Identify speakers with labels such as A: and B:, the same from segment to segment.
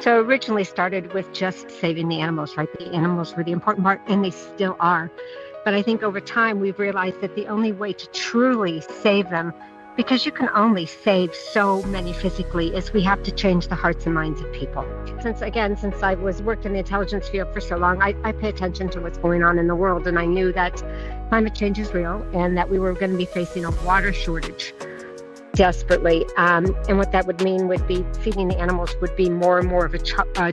A: So originally started with just saving the animals, right? The animals were the important part, and they still are. But I think over time we've realized that the only way to truly save them, because you can only save so many physically, is we have to change the hearts and minds of people. Since I was worked in the intelligence field for so long, I pay attention to what's going on in the world, and I knew that climate change is real and that we were going to be facing a water shortage desperately. And what that would mean would be feeding the animals would be more and more of a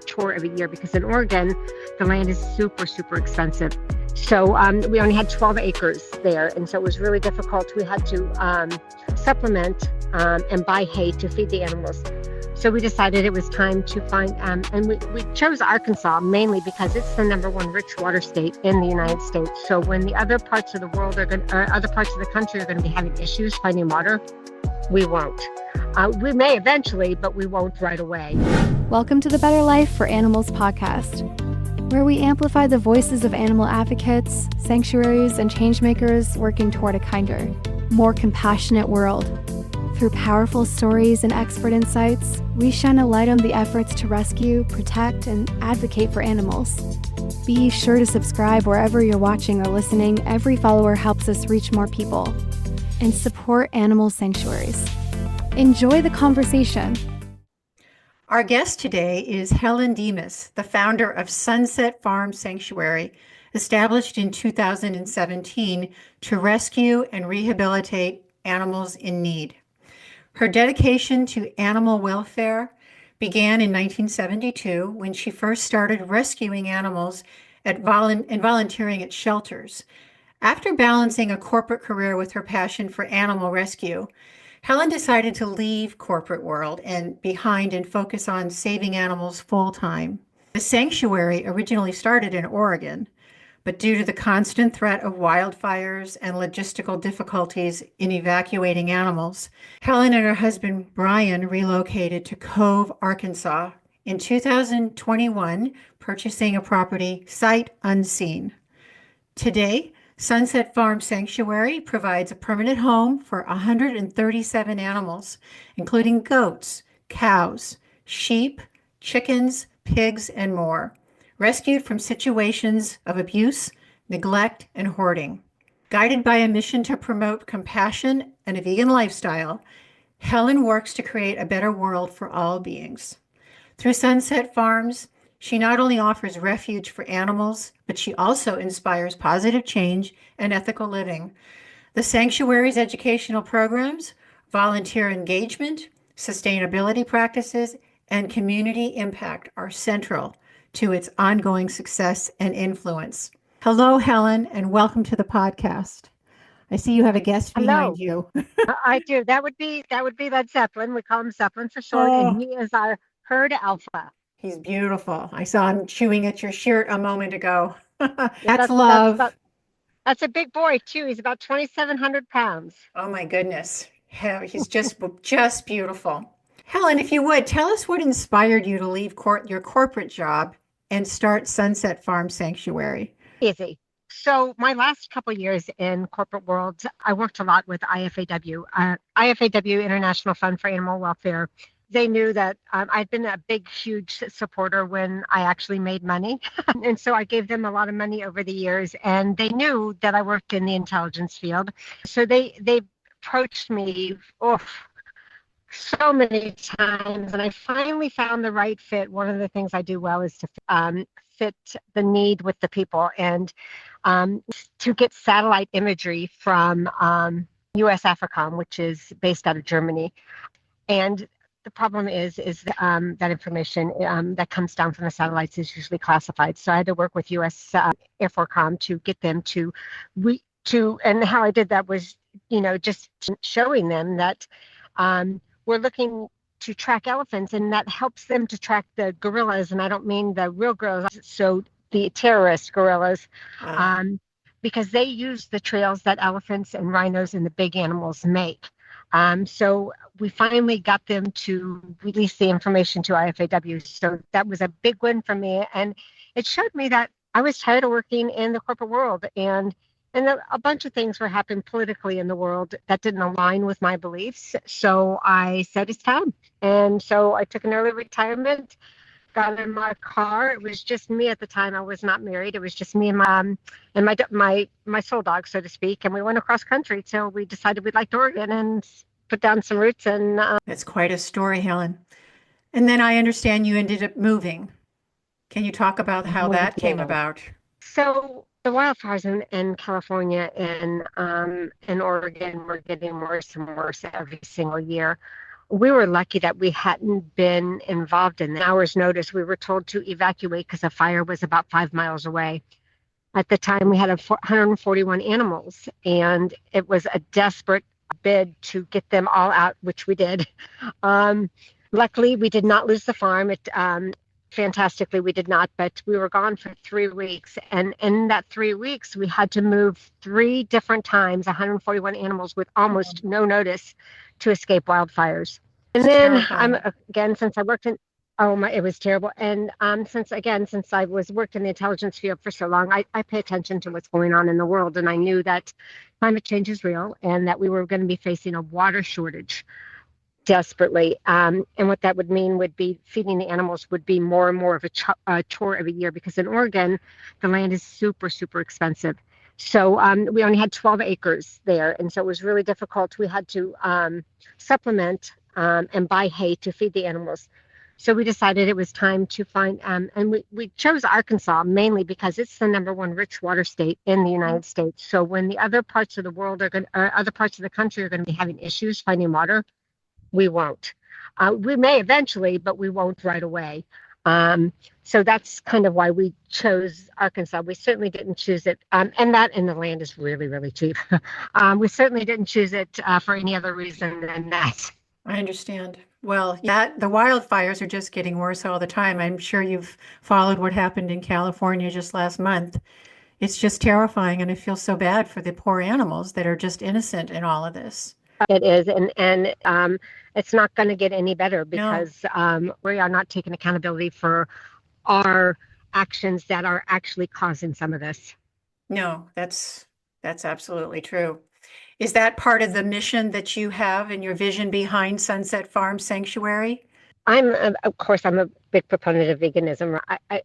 A: chore every year, because in Oregon, the land is super, super expensive. So we only had 12 acres there. And so it was really difficult. We had to supplement and buy hay to feed the animals. So we decided it was time to find, and we chose Arkansas mainly because it's the number one rich water state in the United States. So when the other parts of the world other parts of the country are going to be having issues finding water, we won't. We may eventually, but we won't right away.
B: Welcome to the Better Life for Animals podcast, where we amplify the voices of animal advocates, sanctuaries, and changemakers working toward a kinder, more compassionate world. Through powerful stories and expert insights, we shine a light on the efforts to rescue, protect, and advocate for animals. Be sure to subscribe wherever you're watching or listening. Every follower helps us reach more people. And support animal sanctuaries. Enjoy the conversation.
C: Our guest today is Helen Demas, the founder of Sunset Farm Sanctuary, established in 2017 to rescue and rehabilitate animals in need. Her dedication to animal welfare began in 1972 when she first started rescuing animals and volunteering at shelters. After balancing a corporate career with her passion for animal rescue, Helen decided to leave corporate world and behind and focus on saving animals full time. The sanctuary originally started in Oregon, but due to the constant threat of wildfires and logistical difficulties in evacuating animals, Helen and her husband Brian relocated to Cove, Arkansas in 2021, purchasing a property sight unseen. Today, Sunset Farm Sanctuary provides a permanent home for 137 animals, including goats, cows, sheep, chickens, pigs, and more, rescued from situations of abuse, neglect, and hoarding. Guided by a mission to promote compassion and a vegan lifestyle, Helen works to create a better world for all beings. Through Sunset Farms, she not only offers refuge for animals, but she also inspires positive change and ethical living. The sanctuary's educational programs, volunteer engagement, sustainability practices, and community impact are central to its ongoing success and influence. Hello, Helen, and welcome to the podcast. I see you have a guest behind you.
A: I do. That would be Led Zeppelin. We call him Zeppelin for short, and he is our herd alpha.
C: He's beautiful. I saw him chewing at your shirt a moment ago. That's love.
A: That's a big boy, too. He's about 2,700 pounds.
C: Oh, my goodness. He's just beautiful. Helen, if you would, tell us what inspired you to leave your corporate job and start Sunset Farm Sanctuary.
A: Easy. So my last couple of years in corporate world, I worked a lot with IFAW, International Fund for Animal Welfare. They knew that I'd been a big, huge supporter when I actually made money. And so I gave them a lot of money over the years. And they knew that I worked in the intelligence field. So they approached me so many times. And I finally found the right fit. One of the things I do well is to fit the need with the people, and to get satellite imagery from US AFRICOM, which is based out of Germany. And the problem is that information that comes down from the satellites is usually classified. So I had to work with US AFRICOM to get them and how I did that was, just showing them that we're looking to track elephants, and that helps them to track the gorillas. And I don't mean the real gorillas, so the terrorist gorillas, because they use the trails that elephants and rhinos and the big animals make. So we finally got them to release the information to IFAW. So that was a big win for me. And it showed me that I was tired of working in the corporate world, and a bunch of things were happening politically in the world that didn't align with my beliefs. So I said, it's time. And so I took an early retirement, got in my car. It was just me at the time. I was not married. It was just me and my soul dog, so to speak. And we went across country till we decided we liked Oregon and put down some roots. And
C: That's quite a story, Helen. And then I understand you ended up moving. Can you talk about how that came about?
A: So the wildfires in California and in Oregon were getting worse and worse every single year. We were lucky that we hadn't been involved in an hour's notice. We were told to evacuate because a fire was about 5 miles away. At the time, we had 141 animals, and it was a desperate bid to get them all out, which we did. Luckily, we did not lose the farm. Fantastically, we did not, but we were gone for 3 weeks. And in that 3 weeks, we had to move 3 different times, 141 animals with almost no notice to escape wildfires. And then since I worked in, it was terrible. And since I worked in the intelligence field for so long, I pay attention to what's going on in the world. And I knew that climate change is real and that we were going to be facing a water shortage desperately. And what that would mean would be feeding the animals would be more and more of a chore every year, because in Oregon, the land is super, super expensive. So we only had 12 acres there. And so it was really difficult. We had to supplement and buy hay to feed the animals. So we decided it was time to find, and we chose Arkansas mainly because it's the #1 rich water state in the United States. So when the other parts of the world other parts of the country are going to be having issues finding water, we won't. We may eventually, but we won't right away. So that's kind of why we chose Arkansas. We certainly didn't choose it. And the land is really, really cheap. We certainly didn't choose it for any other reason than that.
C: I understand. Well, the wildfires are just getting worse all the time. I'm sure you've followed what happened in California just last month. It's just terrifying, and I feel so bad for the poor animals that are just innocent in all of this.
A: It is, and it's not going to get any better because we are not taking accountability for our actions that are actually causing some of this.
C: No, that's absolutely true. Is that part of the mission that you have and your vision behind Sunset Farm Sanctuary?
A: I'm a big proponent of veganism,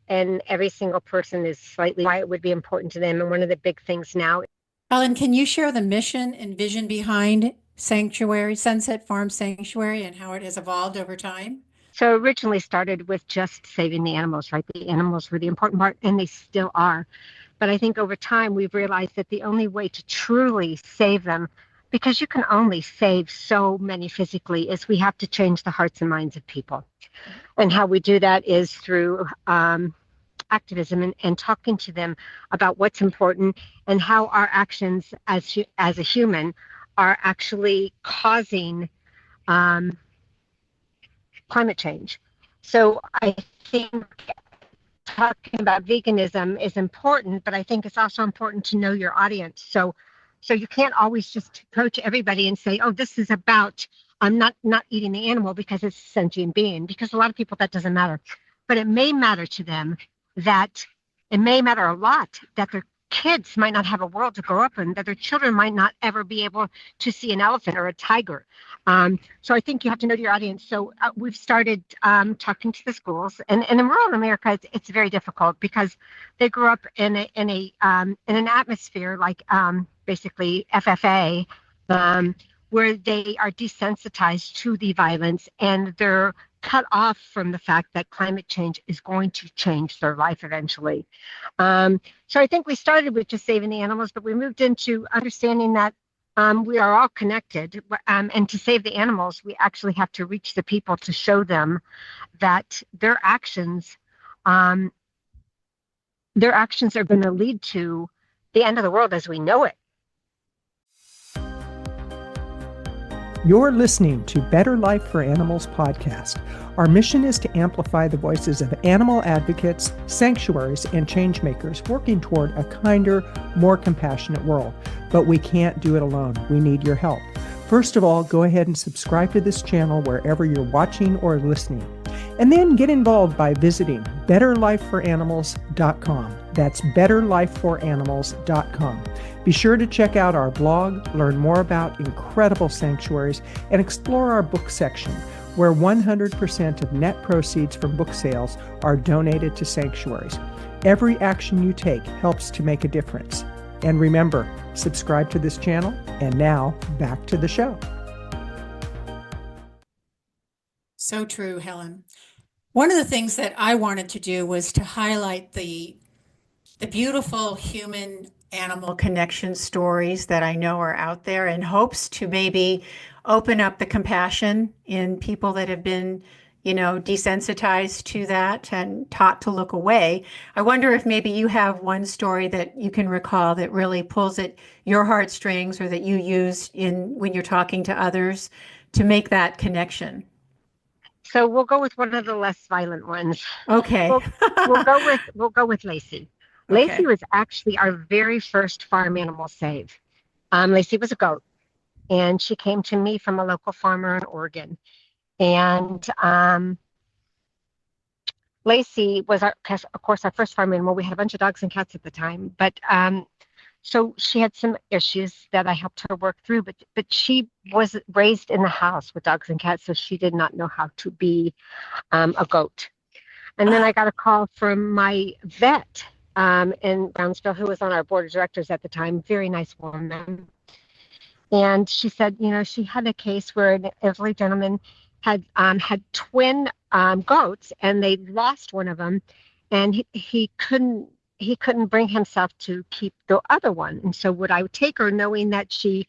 A: and every single person is slightly why it would be important to them. And one of the big things now.
C: Helen, can you share the mission and vision behind Sunset Farm Sanctuary, and how it has evolved over time?
A: So originally started with just saving the animals, right? The animals were the important part, and they still are. But I think over time, we've realized that the only way to truly save them, because you can only save so many physically, is we have to change the hearts and minds of people. And how we do that is through activism and talking to them about what's important and how our actions as a human are actually causing climate change. So I think talking about veganism is important, but I think it's also important to know your audience. So you can't always just approach everybody and say, oh, this is about not eating the animal because it's a sentient being, because a lot of people that doesn't matter. But it may matter to them that it may matter a lot that their kids might not have a world to grow up in, that their children might not ever be able to see an elephant or a tiger. So I think you have to know your audience. So we've started talking to the schools, and in rural America, it's very difficult because they grew up in an atmosphere like basically FFA, where they are desensitized to the violence, and they're cut off from the fact that climate change is going to change their life eventually. So I think we started with just saving the animals, but we moved into understanding that we are all connected, and to save the animals, we actually have to reach the people to show them that their actions are going to lead to the end of the world as we know it.
D: You're listening to Better Life for Animals podcast. Our mission is to amplify the voices of animal advocates, sanctuaries, and changemakers working toward a kinder, more compassionate world. But we can't do it alone. We need your help. First of all, go ahead and subscribe to this channel wherever you're watching or listening. And then get involved by visiting betterlifeforanimals.com. That's betterlifeforanimals.com. Be sure to check out our blog, learn more about incredible sanctuaries, and explore our book section, where 100% of net proceeds from book sales are donated to sanctuaries. Every action you take helps to make a difference. And remember, subscribe to this channel. And now, back to the show.
C: So true, Helen. One of the things that I wanted to do was to highlight the beautiful human animal connection stories that I know are out there, in hopes to maybe open up the compassion in people that have been, desensitized to that and taught to look away. I wonder if maybe you have one story that you can recall that really pulls at your heartstrings, or that you use when you're talking to others to make that connection.
A: So we'll go with one of the less violent ones.
C: Okay.
A: We'll go with Lacey.
C: Okay.
A: Lacey was actually our very first farm animal save. Lacey was a goat, and she came to me from a local farmer in Oregon. And Lacey was, of course, our first farm animal. We had a bunch of dogs and cats at the time, but so she had some issues that I helped her work through. But she was raised in the house with dogs and cats, so she did not know how to be a goat. And then I got a call from my vet in Brownsville, who was on our board of directors at the time, very nice woman. And she said, she had a case where an elderly gentleman had twin goats, and they lost one of them, and he couldn't bring himself to keep the other one. And so would I take her, knowing that she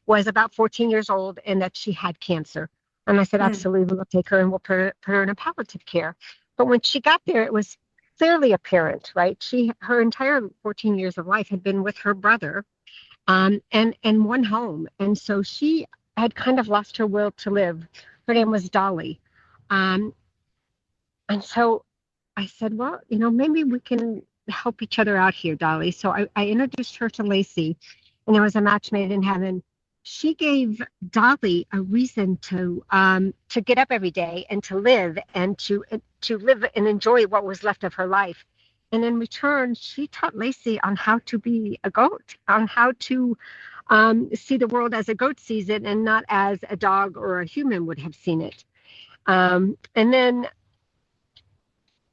A: was about 14 years old and that she had cancer? And I said, absolutely, we'll take her, and we'll put her in a palliative care. But when she got there, it was clearly apparent, right? Her entire 14 years of life had been with her brother, and one home. And so she had kind of lost her will to live. Her name was Dolly. And so I said, well, maybe we can help each other out here, Dolly. So I introduced her to Lacey, and it was a match made in heaven. She gave Dolly a reason to get up every day and to live, and to live and enjoy what was left of her life. And in return, she taught Lacey on how to be a goat, on how to see the world as a goat sees it, and not as a dog or a human would have seen it. And then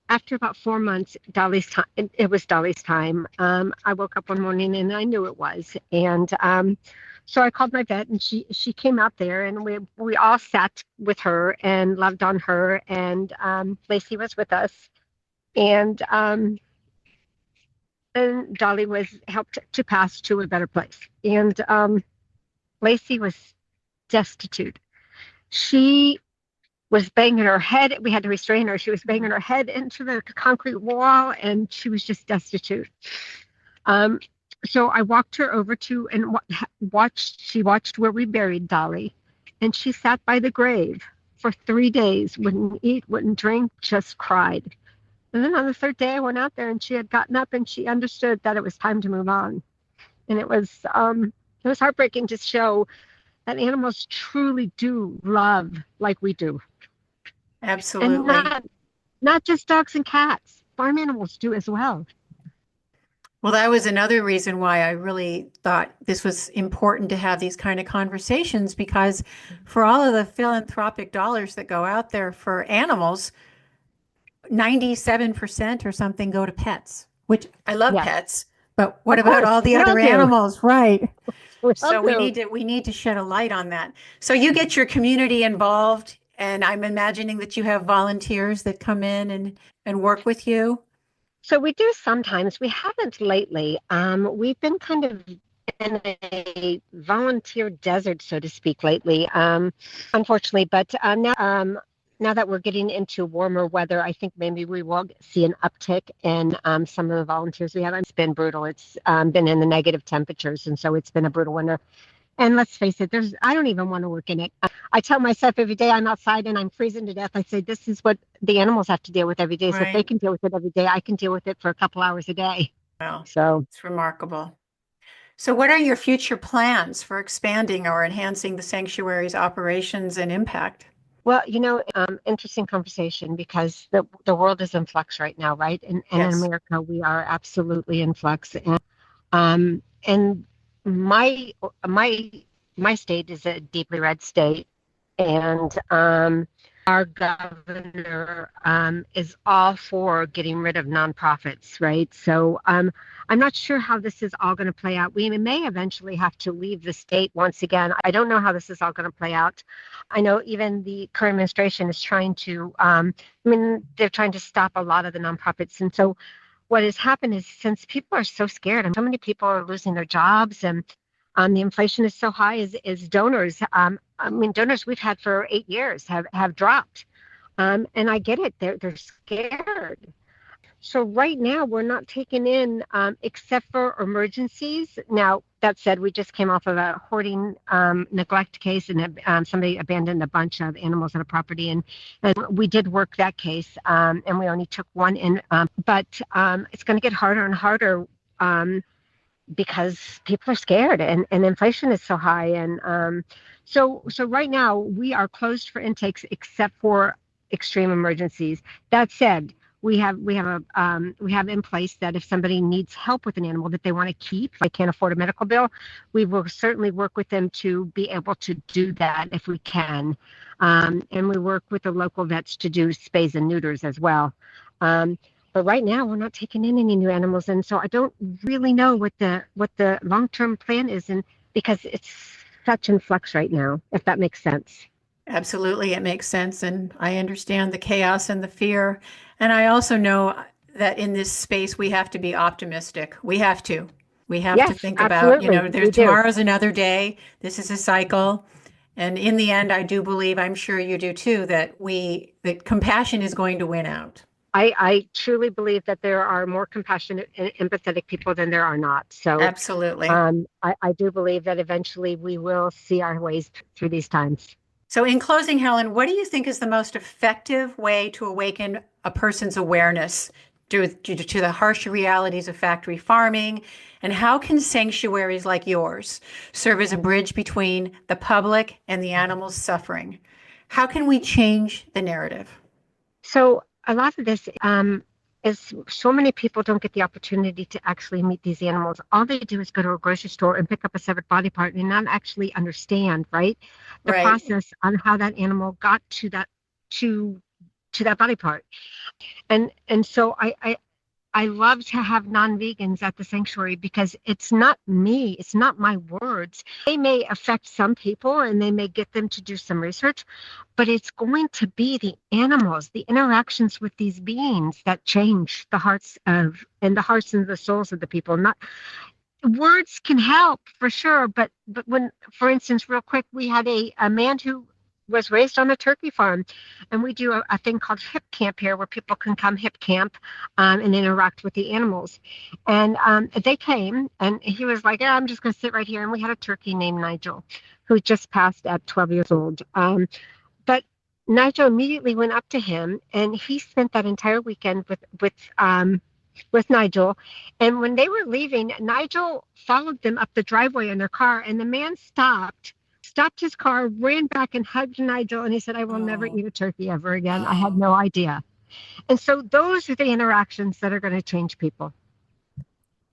A: after about 4 months, it was Dolly's time. I woke up one morning and I knew it was. And so I called my vet, and she came out there, and we all sat with her and loved on her. And Lacey was with us. And Dolly was helped to pass to a better place. And Lacey was destitute. She was banging her head. We had to restrain her. She was banging her head into the concrete wall, and she was just destitute. So I walked her over to and watched where we buried Dolly, and she sat by the grave for 3 days, wouldn't eat, wouldn't drink, just cried. And then on the third day, I went out there, and she had gotten up, and she understood that it was time to move on. And it was heartbreaking to show that animals truly do love like we do.
C: Absolutely.
A: And not just dogs and cats. Farm animals do as well.
C: Well, that was another reason why I really thought this was important to have these kind of conversations, because for all of the philanthropic dollars that go out there for animals, 97% or something go to pets, which I love pets, but what about all the other animals? Right. So we need to shed a light on that. So you get your community involved, and I'm imagining that you have volunteers that come in and work with you.
A: So we do sometimes. We haven't lately. We've been kind of in a volunteer desert, so to speak, lately, unfortunately. But now that we're getting into warmer weather, I think maybe we will see an uptick in some of the volunteers we have. It's been brutal. It's been in the negative temperatures, and so it's been a brutal winter. And let's face it, I don't even want to work in it. I tell myself every day I'm outside and I'm freezing to death. I say, this is what the animals have to deal with every day. So if they can deal with it every day, I can deal with it for a couple hours a day.
C: Wow.
A: So
C: it's remarkable. So what are your future plans for expanding or enhancing the sanctuary's operations and impact?
A: Well, interesting conversation, because the world is in flux right now, right? And in America, we are absolutely in flux. And my state is a deeply red state, and our governor is all for getting rid of nonprofits, right? So I'm not sure how this is all going to play out. We may eventually have to leave the state once again. I don't know how this is all going to play out. I know even the current administration is trying to, they're trying to stop a lot of the nonprofits. And so what has happened is since people are so scared and so many people are losing their jobs and the inflation is so high, is donors. Donors we've had for 8 years have dropped. And I get it. They're scared. So right now we're not taking in except for emergencies. Now, that said, we just came off of a hoarding neglect case, and somebody abandoned a bunch of animals on a property, and we did work that case, and we only took one in. But it's going to get harder and harder because people are scared, and inflation is so high, and so right now we are closed for intakes except for extreme emergencies. That said, we have in place that if somebody needs help with an animal that they want to keep, they can't afford a medical bill, we will certainly work with them to be able to do that if we can. And we work with the local vets to do spays and neuters as well. But right now we're not taking in any new animals, and so I don't really know what the long-term plan is, and because it's such in flux right now, if that makes sense.
C: Absolutely, it makes sense. And I understand the chaos and the fear. And I also know that in this space, we have to be optimistic. We have to. We have to think about, tomorrow's another day. This is a cycle. And in the end, I do believe, I'm sure you do too, that compassion is going to win out.
A: I truly believe that there are more compassionate and empathetic people than there are not. So
C: absolutely.
A: I do believe that eventually we will see our ways through these times.
C: So in closing, Helen, what do you think is the most effective way to awaken a person's awareness due to the harsh realities of factory farming? And how can sanctuaries like yours serve as a bridge between the public and the animals suffering? How can we change the narrative?
A: So a lot of this is so many people don't get the opportunity to actually meet these animals. All they do is go to a grocery store and pick up a severed body part and not actually understand, right? The process on how that animal got to that body part. And so I love to have non-vegans at the sanctuary because it's not me, it's not my words. They may affect some people and they may get them to do some research, but it's going to be the animals, the interactions with these beings that change the hearts and the souls of the people. Not words can help for sure, but when, for instance, real quick, we had a man who was raised on a turkey farm, and we do a thing called hip camp here where people can come hip camp and interact with the animals. And they came, and he was like, I'm just going to sit right here. And we had a turkey named Nigel who just passed at 12 years old. But Nigel immediately went up to him, and he spent that entire weekend with Nigel. And when they were leaving, Nigel followed them up the driveway in their car, and the man stopped his car, ran back and hugged Nigel, and he said, I will never eat a turkey ever again. I had no idea. And so those are the interactions that are going to change people.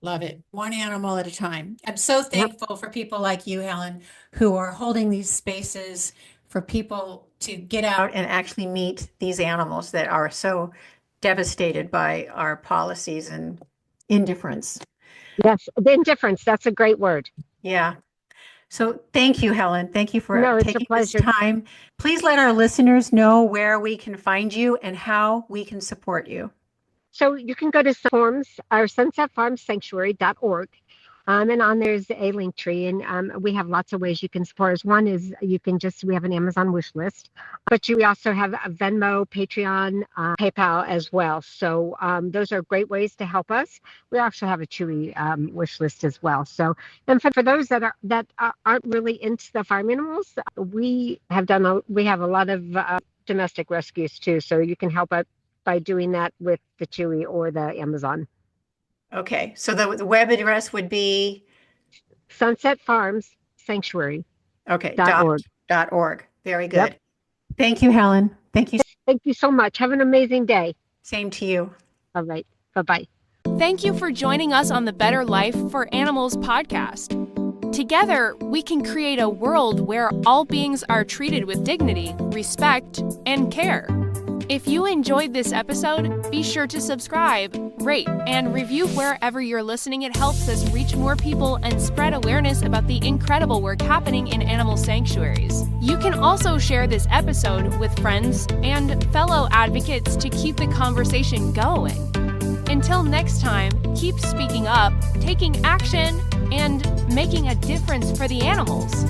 C: Love it. One animal at a time. I'm so thankful for people like you, Helen, who are holding these spaces for people to get out and actually meet these animals that are so devastated by our policies and indifference.
A: Yes, the indifference. That's a great word.
C: Yeah. So thank you, Helen. Thank you for taking this time. Please let our listeners know where we can find you and how we can support you.
A: So you can go to sunsetfarmsanctuary.org. And on there's a link tree, and we have lots of ways you can support us. One is we have an Amazon wish list, but we also have a Venmo, Patreon, PayPal as well. So those are great ways to help us. We also have a Chewy wish list as well. So, and for those that aren't really into the farm animals, we have a lot of domestic rescues too. So you can help out by doing that with the Chewy or the Amazon.
C: Okay, so the web address would be
A: Sunset Farms Sanctuary.
C: Okay, .org. Very good.
A: Yep.
C: Thank you, Helen. Thank you.
A: Thank you so much. Have an amazing day.
C: Same to you.
A: All right. Bye-bye.
E: Thank you for joining us on the Better Life for Animals podcast. Together, we can create a world where all beings are treated with dignity, respect, and care. If you enjoyed this episode, be sure to subscribe, rate, and review wherever you're listening. It helps us reach more people and spread awareness about the incredible work happening in animal sanctuaries. You can also share this episode with friends and fellow advocates to keep the conversation going. Until next time, keep speaking up, taking action, and making a difference for the animals.